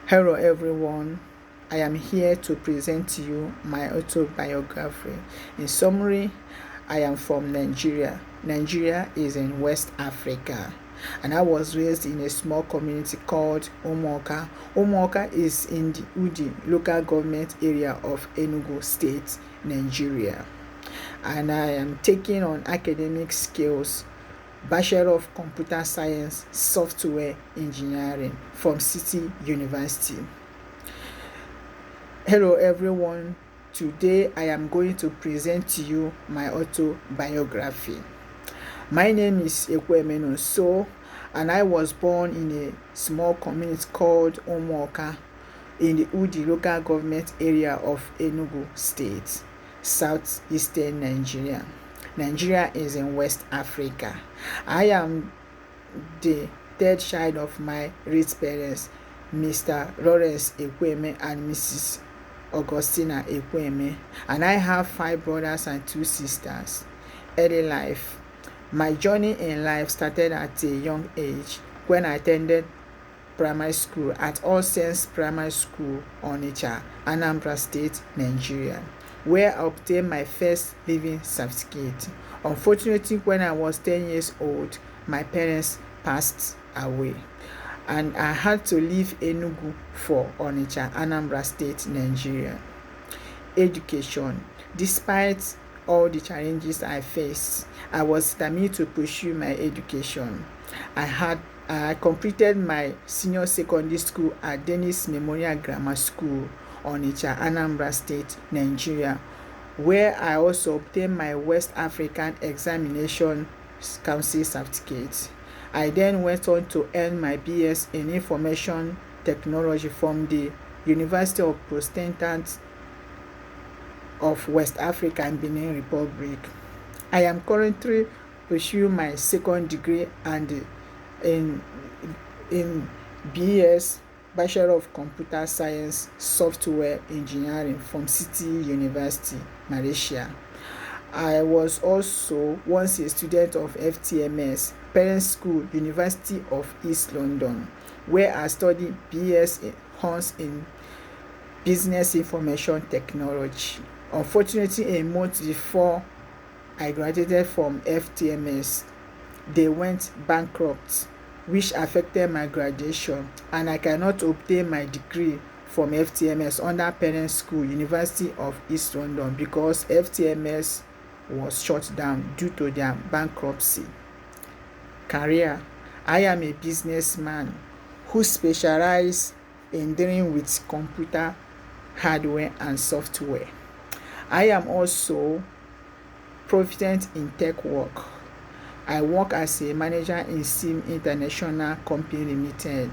Hello everyone, I am here to present to you my autobiography. In summary, I am from Nigeria. Nigeria is in West Africa, and I was raised in a small community called Umuoka. Umuoka is in the Udi local government area of Enugu State, Nigeria. And I am taking on academic skills, Bachelor of Computer Science, Software Engineering from City University. Hello everyone, today I am going to present to you my autobiography. My name is Ekwemeno So, and I was born in a small community called Umuoka in the Udi local government area of Enugu State, southeastern Nigeria. Nigeria is in West Africa. I am the third child of my late parents, Mr. Lawrence Ekweme and Mrs. Augustina Ekweme, and I have 5 brothers and 2 sisters. Early life. My journey in life started at a young age when I attended primary school at All Saints Primary School, Onitsha, Anambra State, Nigeria, where I obtained my first living certificate. Unfortunately, when I was 10 years old, my parents passed away, and I had to leave Enugu for Onitsha, Anambra State, Nigeria. Education. Despite all the challenges I faced, I was determined to pursue my education. I completed my senior secondary school at Dennis Memorial Grammar School, Onitsha, Anambra State, Nigeria, where I also obtained my West African Examination Council certificate. I then went on to earn my BS in Information Technology from the University of Protestant of West Africa and Benin Republic. I am currently pursuing my second degree and in BS, Bachelor of Computer Science, Software Engineering from City University, Malaysia. I was also once a student of FTMS, Parent School, University of East London, where I studied BS Honors in Business Information Technology. Unfortunately, a month before I graduated from FTMS, they went bankrupt, which affected my graduation, and I cannot obtain my degree from FTMS under Parent School, University of East London, because FTMS was shut down due to their bankruptcy. Career. I am a businessman who specializes in dealing with computer hardware and software. I am also proficient in tech work. I work as a manager in SIM International Company Limited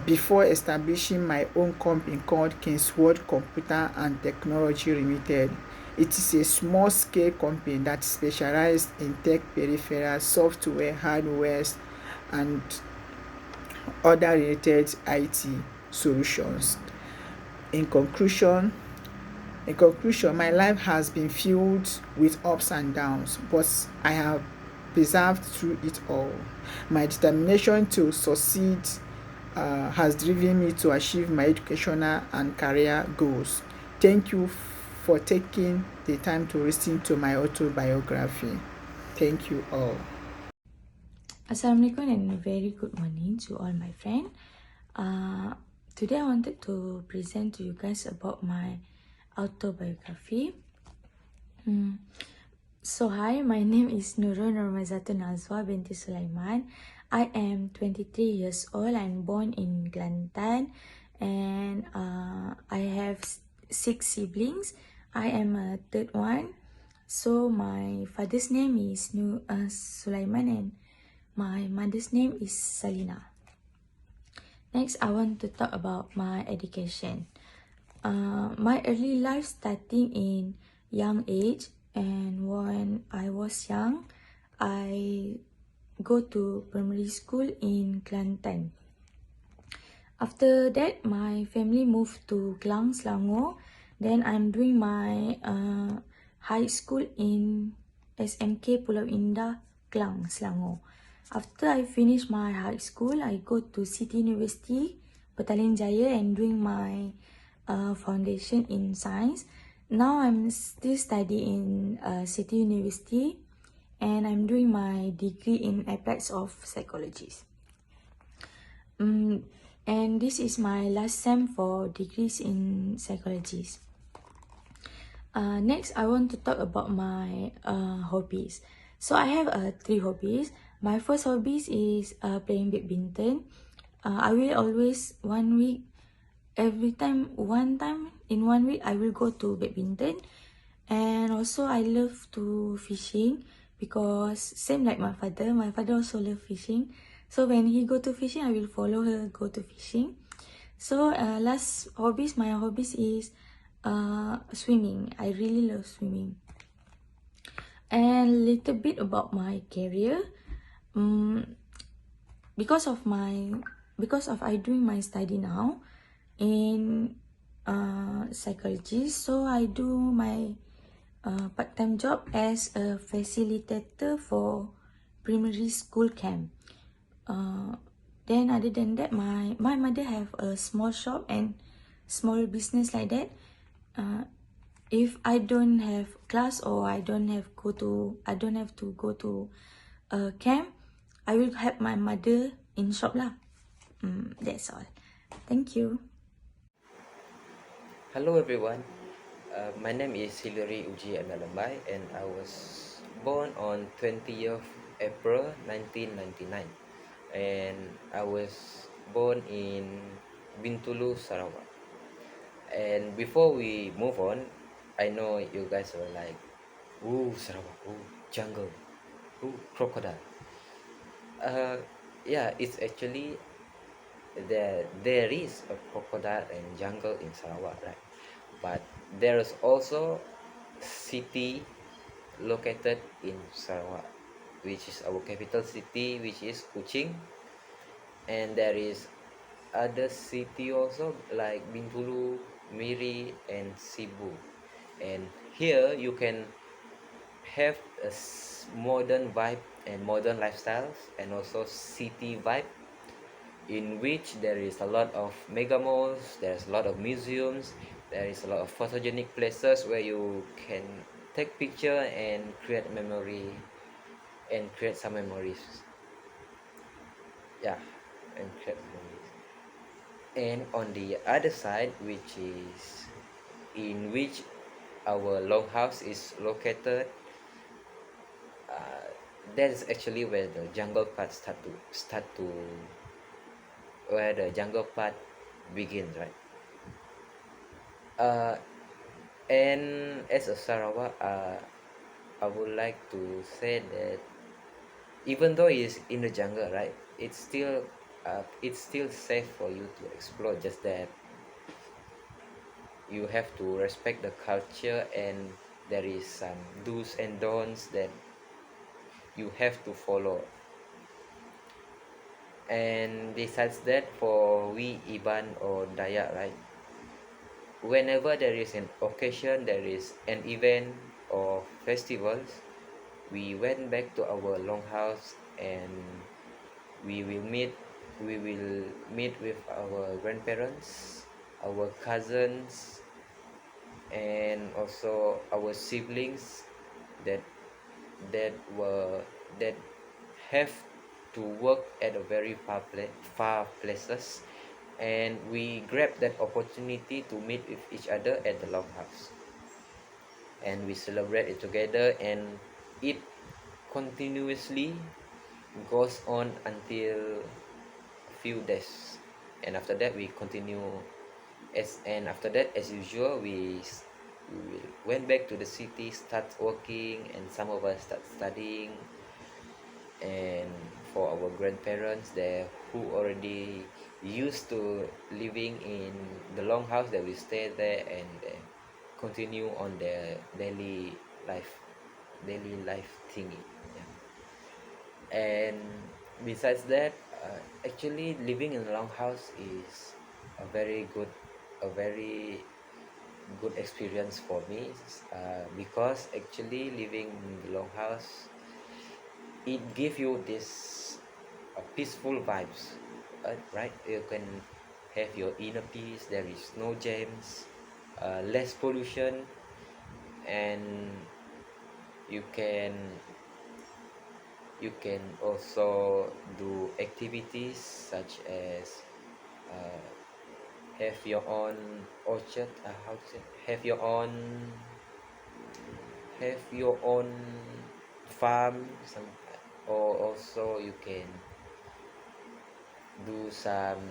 before establishing my own company called Kingswood Computer and Technology Limited. It is a small-scale company that specializes in tech peripherals, software, hardware, and other related IT solutions. In conclusion, my life has been filled with ups and downs, but I have persevered through it all. My determination to succeed has driven me to achieve my educational and career goals. Thank you for taking the time to listen to my autobiography. Thank you all. Assalamualaikum and a very good morning to all my friends. Today I wanted to present to you guys about my autobiography. So hi, my name is Nurul Nurmazatun Nazwa binti Sulaiman. I am 23 years old. I'm born in Kelantan, and I have 6 siblings. I am a third one. So my father's name is Sulaiman, and my mother's name is Salina. Next, I want to talk about my education. My early life starting in young age, and when I was young, I go to primary school in Kelantan. After that, my family moved to Klang, Selangor. Then I'm doing my high school in SMK Pulau Indah, Klang, Selangor. After I finish my high school, I go to City University, Petaling Jaya and doing my foundation in science. Now I'm still studying in City University, and I'm doing my degree in apex of psychology. And this is my last sem for degrees in psychology. Next, I want to talk about my hobbies. So I have 3 hobbies. My first hobbies is playing badminton. I will always one time in 1 week, I will go to badminton. And also I love to fishing because same like my father also love fishing. So when he go to fishing, I will follow her go to fishing. So my hobbies is swimming. I really love swimming. And little bit about my career. Because of I doing my study now in psychology, so I do my part-time job as a facilitator for primary school camp. Then other than that, my mother have a small shop and small business like that. If I don't have class or I don't have to go to a camp, I will help my mother in shop lah. That's all. Thank you. Hello everyone, my name is Hilary Uji Analambai and I was born on 20th April 1999 and I was born in Bintulu, Sarawak. And before we move on, I know you guys were like, ooh Sarawak, ooh jungle, ooh crocodile. Yeah, it's actually there is a crocodile and jungle in Sarawak, right? But there is also city located in Sarawak, which is our capital city, which is Kuching, and there is other city also like Bintulu, Miri, and Sibu. And here you can have a modern vibe and modern lifestyles, and also city vibe, in which there is a lot of mega malls, there's a lot of museums, there is a lot of photogenic places where you can take picture and create memory and create some memories. Yeah, and create memories. And on the other side, which is in which our longhouse is located, that is actually where the jungle part where the jungle part begins, right? And as a Sarawak, I would like to say that even though it's in the jungle, right, it's still safe for you to explore. Just that you have to respect the culture, and there is some do's and don'ts that you have to follow. And besides that, for we Iban or Dayak, right, whenever there is an occasion, there is an event or festivals, we went back to our longhouse and we will meet with our grandparents, our cousins, and also our siblings that that have to work at a very far places, and we grab that opportunity to meet with each other at the longhouse, and we celebrate it together, and it continuously goes on until a few days. And after that we continue after that, as usual, we went back to the city, start working, and some of us start studying. And for our grandparents there who already used to living in the longhouse, that we stay there and continue on their daily life thingy. Yeah. And besides that, actually living in a longhouse is a very good experience for me, because actually living in the longhouse, it gives you this peaceful vibes, right? You can have your inner peace. There is no jams, less pollution, and you can you can also do activities such as uh, have your own orchard. How to say? Have your own farm. Or also you can do some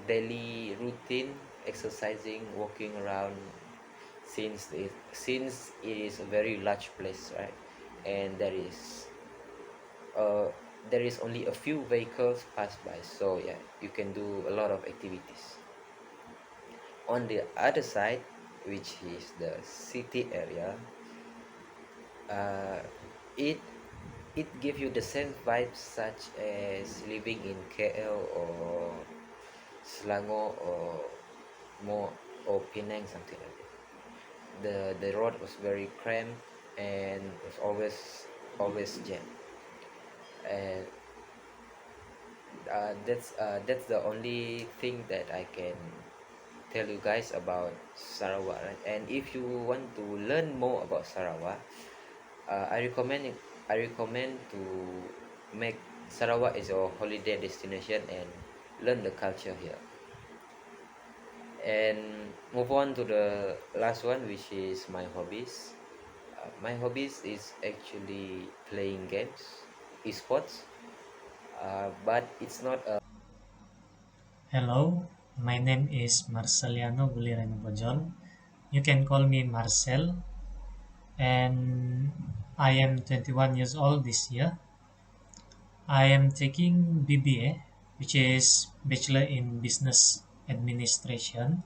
daily routine exercising, walking around, since it is a very large place, right? And uh, there is only a few vehicles pass by, so yeah, you can do a lot of activities. On the other side, which is the city area, uh, it it gives you the same vibes such as living in KL or Selangor or more or Penang, something like that. The road was very cramped and was always jammed. And that's the only thing that I can tell you guys about Sarawak, right? And if you want to learn more about Sarawak, I recommend to make Sarawak as your holiday destination and learn the culture here. And move on to the last one, which is my hobbies. My hobbies is actually playing games, esports, but it's not a Hello, my name is Marceliano Gulireno Bojol. You can call me Marcel, and I am 21 years old this year. I am taking BBA, which is Bachelor in Business Administration.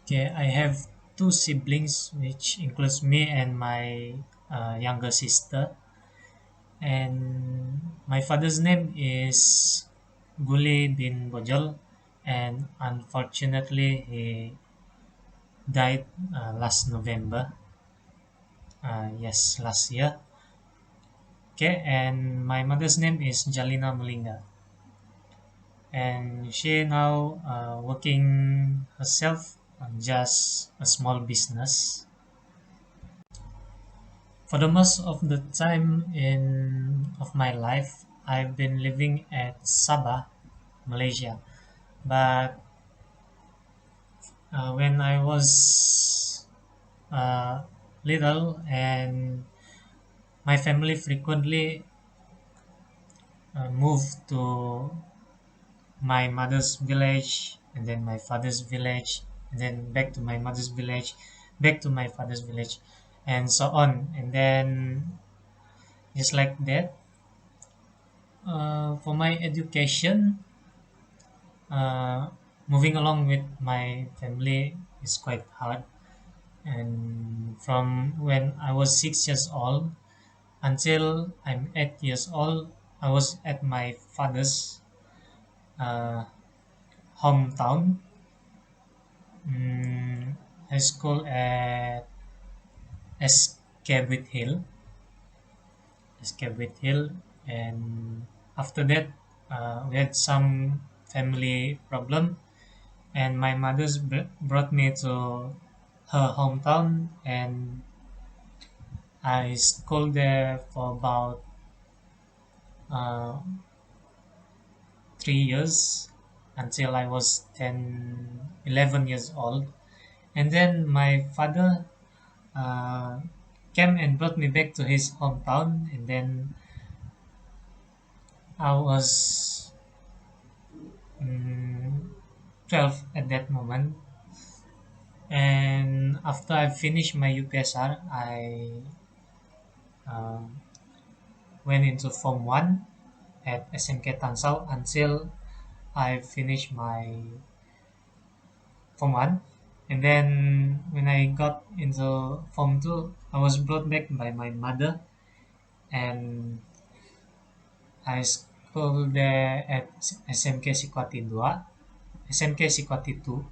Okay, I have two siblings, which includes me and my younger sister. And my father's name is Guli bin Bojol, and unfortunately he died last November. Yes, last year. Okay, and my mother's name is Jalina Mulinga, and she now working herself on just a small business. For the most of the time in of my life, I've been living at Sabah, Malaysia. But when I was uh, little, and my family frequently moved to my mother's village, and then my father's village, and then back to my mother's village, back to my father's village, and so on. And then just like that, for my education, uh, moving along with my family is quite hard. And from when I was 6 years old until I'm 8 years old, I was at my father's uh, hometown. High school at Escabit Hill, Escabit Hill, and after that, we had some family problem, and my mother's brought me to her hometown, and I schooled there for about uh, 3 years until I was 10, 11 years old. And then my father uh, came and brought me back to his hometown, and then I was 12 at that moment. And after I finished my UPSR, I um, went into Form 1 at SMK Tangsel until I finished my Form 1. And then when I got into Form 2, I was brought back by my mother, and I schooled there at SMK Sikwati 2, SMK Sikwati 2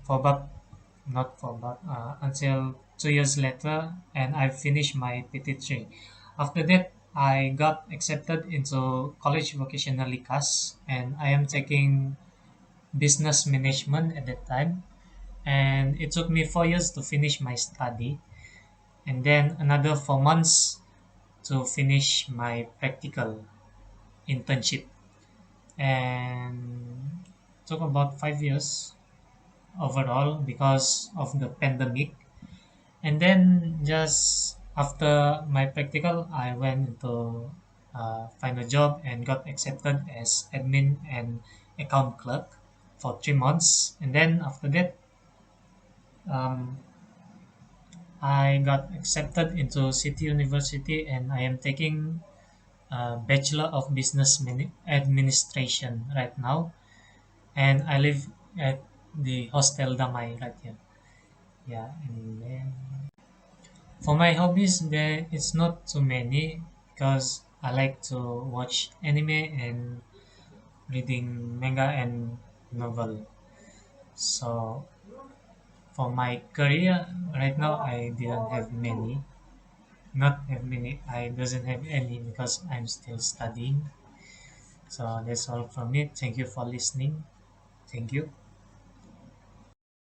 for about, not for about, until 2 years later, and I finished my PT3. After that, I got accepted into college vocational class, and I am taking business management at that time. And it took me 4 years to finish my study, and then another 4 months to finish my practical internship. And took about 5 years overall because of the pandemic. And then just after my practical, I went into find a job and got accepted as admin and account clerk for 3 months. And then after that, um, I got accepted into City University, and I am taking a Bachelor of Business Administration right now. And I live at the Hostel Damai right here. Yeah, and then for my hobbies, there it's not too many because I like to watch anime and reading manga and novel. So for my career right now, I didn't have many. Not have many. I doesn't have any because I'm still studying. So that's all from me. Thank you for listening. Thank you.